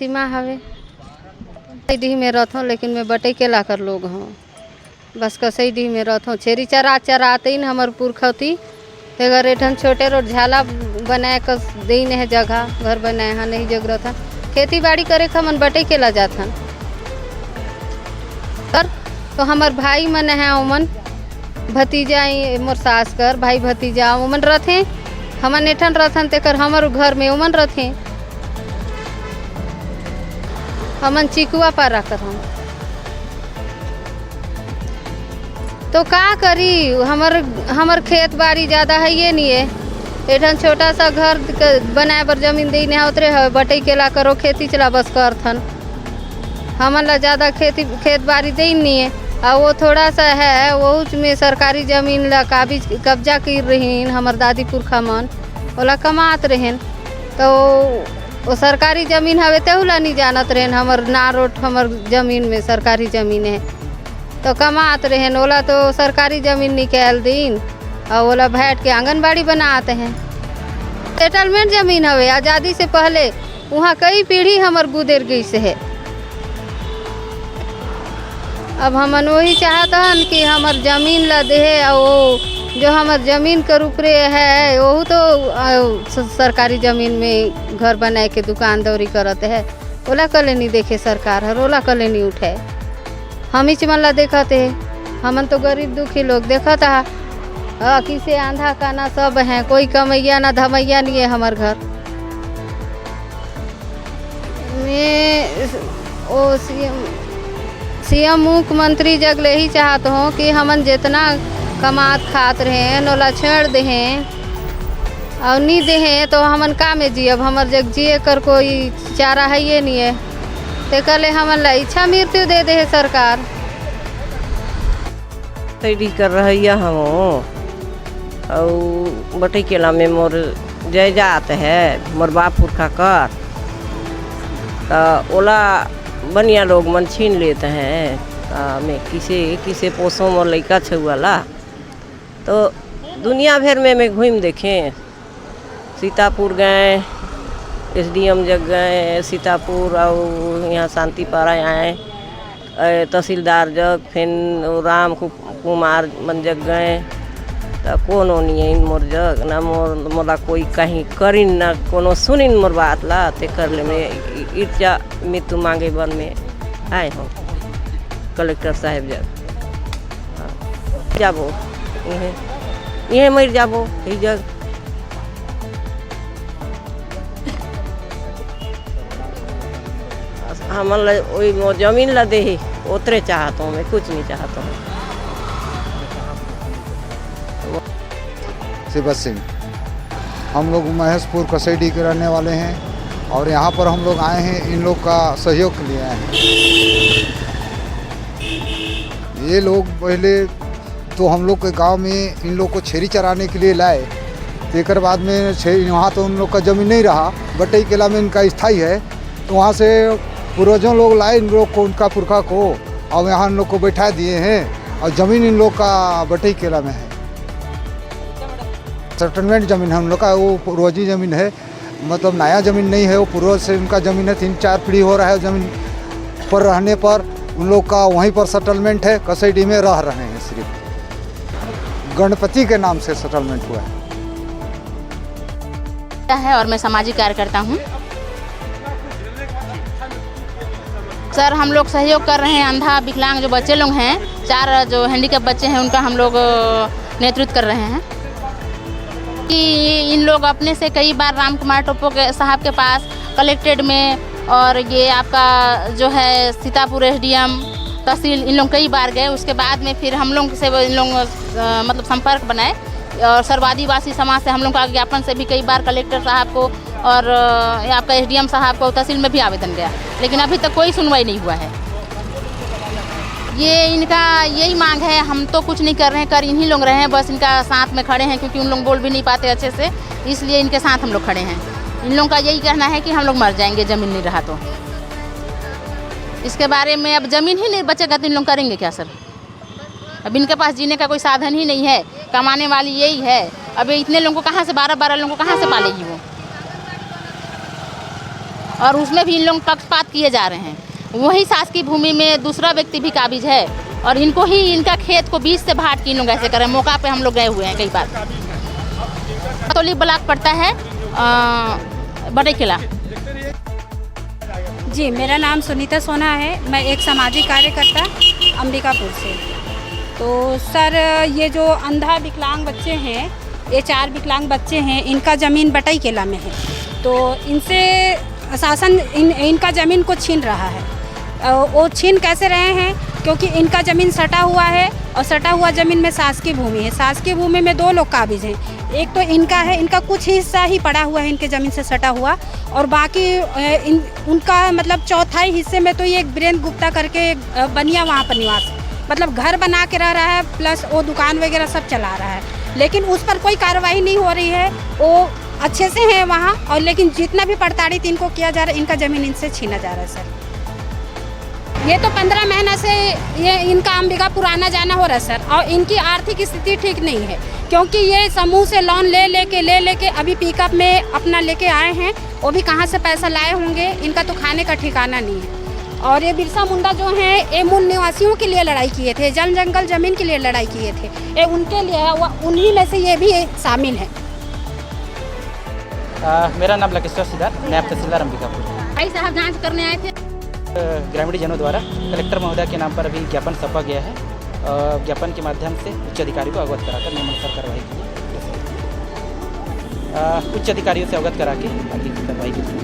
सीमा हवे डी में रहथों, लेकिन मैं बटे के ला कर लोग हूँ बस कसई डी में रहथों। छेरी चरा चराते न हमर पुरखती तेगर एठन छोटे रोड झाला बनाए कस देन है जगह घर बनाए हाँ नहीं जग रहा खेती बाड़ी करे हमन बटे के ला जाथन। तो हमार भाई मन है ओमन भतीजा मोर सास कर भाई भतीजा ओमन रथे हमन एठन रथन तेकर हमर घर में ओमन रथे हमन चिकुआ पार कर हम तो का करी। हमर खेत बाड़ी ज़्यादा है ये नहीं है एठन छोटा सा घर बनाए पर जमीन दे नहीं उतरे है बटे के ला करो खेती चला बस करथन हमन ला ज़्यादा खेत बाड़ी दे नहीं है और वो थोड़ा सा है वो में सरकारी ज़मीन ला कब्जा कर रहीन हमर दादी पुरखा मन ओला कमात रहेन तो वो सरकारी ज़मीन हवे तेहुला नहीं जानत रहेन हमर नारोट हमर ज़मीन में सरकारी ज़मीन है तो कमात रहेन ओला तो सरकारी ज़मीन निकाल दीन और ओला बैठ के आंगनबाड़ी बनाते हैं। सेटलमेंट ज़मीन हवे आज़ादी से पहले वहाँ कई पीढ़ी हमर गुजर गई से है। अब हमन वही चाहत हन कि हमर ज़मीन ला दे और जो हमर ज़मीन कर ऊपरे है वो तो सरकारी ज़मीन में घर बनाए के दुकान दौरी करते है ओला कले नहीं देखे सरकार हर ओला कले नहीं उठे हम ही चमन ला देखते है हमन तो गरीब दुखी लोग देखता है किसे आंधा का ना सब है कोई कमैया ना धमैया नहीं है। हमार घर में ओ सीएम मुख्यमंत्री जगले ही चाहत हूँ कि हमन जितना कमात खात रहे नोला छेड़ दे और नहीं दे तो हमन का में जियब हमर जग जिए कर कोई चारा है ये नहीं है ते कले हमन ला इच्छा मृत्यु दे दे सरकार तैयारी कर रही हम और बटे केला में मोर जायदाद है मोर बाप पुरखा कर तो ओला बनिया लोग मन छीन लेते हैं मैं किसे पोसों मोर लड़का छुआला तो दुनिया भर में मैं घूम देखें सीतापुर गए एसडीएम जग गए सीतापुर और यहाँ शांतिपारा आए तहसीलदार जग फिर राम कुमार मन जग गए तो कोनो नहीं है मोर जग ना मोला कोई कहीं करिन ना कोनो सुनिन मोर बात ला ते कर ले मैं इर्चा मृत्यु मांगे बन में आए हो कलेक्टर साहब जग जाबो ये मर जाबो ही जग हमन वही जमीन ला दे उतरे चाहता हूँ मैं कुछ नहीं चाहता हूँ। शिवत सिंह हम लोग महेशपुर कसैडी के रहने वाले हैं और यहाँ पर हम लोग आए हैं इन लोग का सहयोग के लिए आए हैं। ये लोग पहले तो हम लोग के गांव में इन लोग को छेरी चराने के लिए लाए तेकर बाद में वहाँ तो उन लोग का ज़मीन नहीं रहा बटई किला में इनका स्थाई है तो वहाँ से पूर्वजों लोग लाए इन लोग को उनका पुरखा को और यहाँ इन लोग को बैठा दिए हैं और ज़मीन इन लोग का बटई किला में है सेटलमेंट ज़मीन है उन लोग का वो पूर्वजी ज़मीन है मतलब नया ज़मीन नहीं है वो पूर्वज से उनका ज़मीन है 3-4 पीढ़ी हो रहा है ज़मीन पर रहने पर उन लोग का वहीं पर सेटलमेंट है कसैडी में रह रहे हैं सिर्फ गणपति के नाम से सेटलमेंट हुआ है और मैं सामाजिक कार्यकर्ता हूँ। सर हम लोग सहयोग कर रहे हैं अंधा विकलांग जो बच्चे लोग हैं 4 जो हैंडीकैप बच्चे हैं उनका हम लोग नेतृत्व कर रहे हैं कि इन लोग अपने से कई बार राम कुमार टोप्पो के साहब के पास कलेक्ट्रेट में और ये आपका जो है सीतापुर एसडीएम तहसील इन लोग कई बार गए उसके बाद में फिर हम लोग से इन लोग मतलब संपर्क बनाए और सर्वादिवासी समाज से हम लोग का ज्ञापन से भी कई बार कलेक्टर साहब को और आपका एसडीएम साहब को तहसील में भी आवेदन गया लेकिन अभी तक कोई सुनवाई नहीं हुआ है। ये इनका यही मांग है हम तो कुछ नहीं कर रहे हैं कर इन्हीं लोग रहे हैं बस इनका साथ में खड़े हैं क्योंकि उन लोग बोल भी नहीं पाते अच्छे से इसलिए इनके साथ हम लोग खड़े हैं। इन लोगों का यही कहना है कि हम लोग मर जाएंगे ज़मीन नहीं रहा तो इसके बारे में अब ज़मीन ही नहीं बचेगा तो इन लोग करेंगे क्या सर। अब इनके पास जीने का कोई साधन ही नहीं है कमाने वाली यही है अब इतने लोगों को कहाँ से 12-12 लोगों को कहाँ से पालेगी वो। और उसमें भी इन लोग पक्षपात किए जा रहे हैं। वही शासकीय भूमि में दूसरा व्यक्ति भी काबिज है और इनको ही इनका खेत को बीच से भाट के इन लोग ऐसे करें। मौका पे हम लोग गए हुए हैं कई बार। तोली ब्लॉक पड़ता है बड़े किला। जी, मेरा नाम सुनीता सोना है। मैं एक सामाजिक कार्यकर्ता अंबिकापुर से। तो सर, ये जो अंधा विकलांग बच्चे हैं, ये 4 विकलांग बच्चे हैं, इनका ज़मीन बटई किला में है। तो इनसे शासन इनका ज़मीन को छीन रहा है। वो छीन कैसे रहे हैं? क्योंकि इनका ज़मीन सटा हुआ है और सटा हुआ ज़मीन में शासकीय भूमि है। शासकीय भूमि में 2 लोग काबिज हैं। एक तो इनका है, इनका कुछ हिस्सा ही पड़ा हुआ है इनके ज़मीन से सटा हुआ, और बाकी उनका मतलब चौथाई हिस्से में तो ये एक वीरेंद्र गुप्ता करके बनिया वहाँ पर निवास, मतलब घर बना के रह रहा है, प्लस वो दुकान वगैरह सब चला रहा है। लेकिन उस पर कोई कार्रवाई नहीं हो रही है। वो अच्छे से हैं वहाँ, और लेकिन जितना भी प्रताड़ित इनको किया जा रहा है, इनका ज़मीन इनसे छीना जा रहा है सर। ये तो 15 महीना से ये इनका अंबिकापुर आना जाना हो रहा है सर, और इनकी आर्थिक स्थिति ठीक नहीं है, क्योंकि ये समूह से लोन ले लेके अभी पिकअप में अपना लेके आए हैं। वो भी कहाँ से पैसा लाए होंगे, इनका तो खाने का ठिकाना नहीं है। और ये बिरसा मुंडा जो हैं, ये मूल निवासियों के लिए लड़ाई किए थे, जंगल ज़मीन के लिए लड़ाई किए थे, ये उनके लिए है, उन्हीं में से ये भी शामिल है। मेरा नाम लकेश्वर सिद्धार्थ, नायब तहसीलदार अंबिकापुर। भाई साहब जांच करने आए थे। ग्रामीण जनों द्वारा कलेक्टर महोदय के नाम पर अभी ज्ञापन सौंपा गया है। ज्ञापन के माध्यम से उच्च अधिकारी को अवगत कराकर नियमानुसार कार्रवाई की जाए। उच्च अधिकारियों से अवगत करा के आगे की कार्रवाई की जाए।